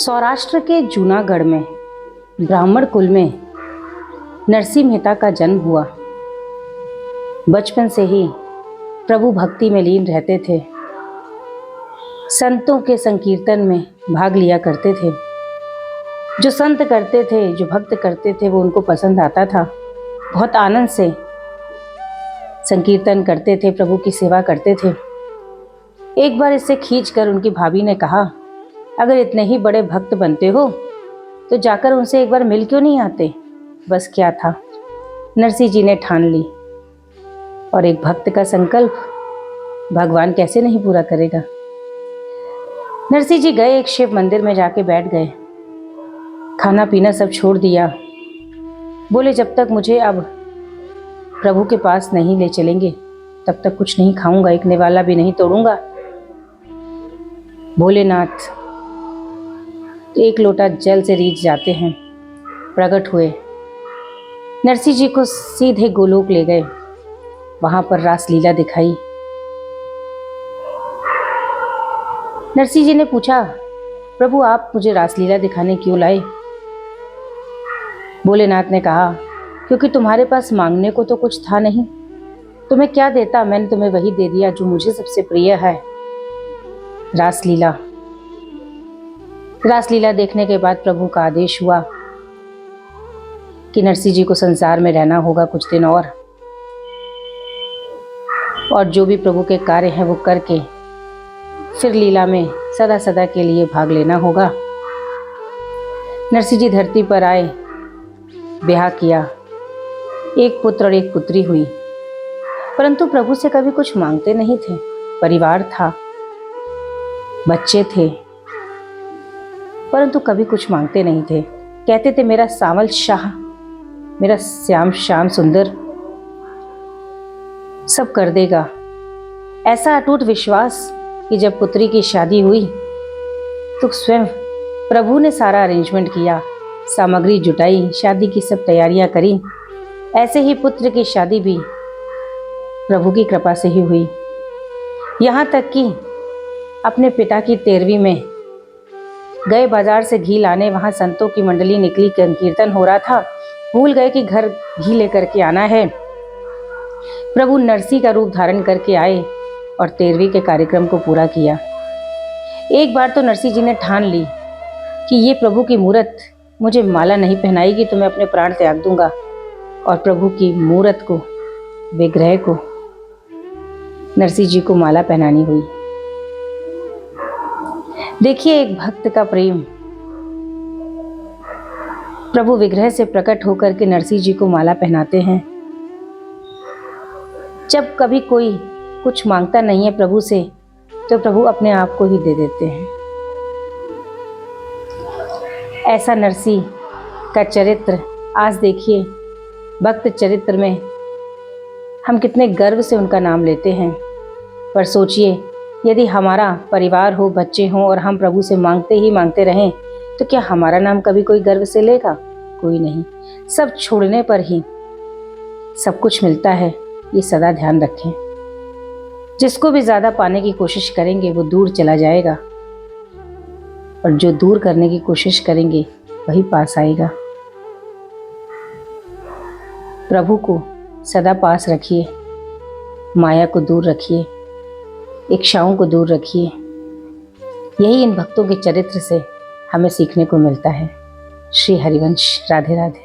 सौराष्ट्र के जूनागढ़ में ब्राह्मण कुल में नरसिंह मेहता का जन्म हुआ। बचपन से ही प्रभु भक्ति में लीन रहते थे। संतों के संकीर्तन में भाग लिया करते थे। जो संत करते थे, जो भक्त करते थे, वो उनको पसंद आता था। बहुत आनंद से संकीर्तन करते थे, प्रभु की सेवा करते थे। एक बार इससे खींचकर उनकी भाभी ने कहा, अगर इतने ही बड़े भक्त बनते हो तो जाकर उनसे एक बार मिल क्यों नहीं आते। बस क्या था, नरसिंह जी ने ठान ली, और एक भक्त का संकल्प भगवान कैसे नहीं पूरा करेगा। नरसिंह जी गए, एक शिव मंदिर में जाके बैठ गए। खाना पीना सब छोड़ दिया। बोले, जब तक मुझे अब प्रभु के पास नहीं ले चलेंगे तब तक कुछ नहीं खाऊंगा, एक निवाला भी नहीं तोड़ूंगा। भोलेनाथ एक लोटा जल से रीझ जाते हैं, प्रकट हुए, नरसिंह जी को सीधे गोलोक ले गए। वहां पर रासलीला दिखाई। नरसिंह जी ने पूछा, प्रभु आप मुझे रासलीला दिखाने क्यों लाए। भोलेनाथ ने कहा, क्योंकि तुम्हारे पास मांगने को तो कुछ था नहीं। तुम्हें क्या देता, मैंने तुम्हें वही दे दिया जो मुझे सबसे प्रिय है, रासलीला। रासलीला देखने के बाद प्रभु का आदेश हुआ कि नरसिंह जी को संसार में रहना होगा कुछ दिन और जो भी प्रभु के कार्य हैं वो करके फिर लीला में सदा सदा के लिए भाग लेना होगा। नरसिंह जी धरती पर आए, ब्याह किया, एक पुत्र और एक पुत्री हुई। परंतु प्रभु से कभी कुछ मांगते नहीं थे। परिवार था, बच्चे थे, परंतु कभी कुछ मांगते नहीं थे। कहते थे, मेरा सावल शाह, मेरा श्याम श्याम सुंदर सब कर देगा। ऐसा अटूट विश्वास कि जब पुत्री की शादी हुई तो स्वयं प्रभु ने सारा अरेंजमेंट किया, सामग्री जुटाई, शादी की सब तैयारियां करी। ऐसे ही पुत्र की शादी भी प्रभु की कृपा से ही हुई। यहाँ तक कि अपने पिता की 13वीं में गए बाजार से घी लाने। वहां संतों की मंडली निकली, कीर्तन हो रहा था। भूल गए कि घर घी लेकर के आना है। प्रभु नरसिंह का रूप धारण करके आए और 13वीं के कार्यक्रम को पूरा किया। एक बार तो नरसिंह जी ने ठान ली कि ये प्रभु की मूरत मुझे माला नहीं पहनाएगी तो मैं अपने प्राण त्याग दूंगा। और प्रभु की मूरत को, विग्रह को नरसिंह जी को माला पहनानी हुई। देखिए एक भक्त का प्रेम। प्रभु विग्रह से प्रकट होकर के नरसिंह जी को माला पहनाते हैं। जब कभी कोई कुछ मांगता नहीं है प्रभु से तो प्रभु अपने आप को ही दे देते हैं। ऐसा नरसिंह का चरित्र आज देखिए, भक्त चरित्र में हम कितने गर्व से उनका नाम लेते हैं। पर सोचिए, यदि हमारा परिवार हो, बच्चे हों और हम प्रभु से मांगते ही मांगते रहें तो क्या हमारा नाम कभी कोई गर्व से लेगा? कोई नहीं। सब छोड़ने पर ही सब कुछ मिलता है, ये सदा ध्यान रखें। जिसको भी ज्यादा पाने की कोशिश करेंगे वो दूर चला जाएगा, और जो दूर करने की कोशिश करेंगे वही पास आएगा। प्रभु को सदा पास रखिए, माया को दूर रखिए, इच्छाओं को दूर रखिए। यही इन भक्तों के चरित्र से हमें सीखने को मिलता है। श्री हरिवंश। राधे राधे।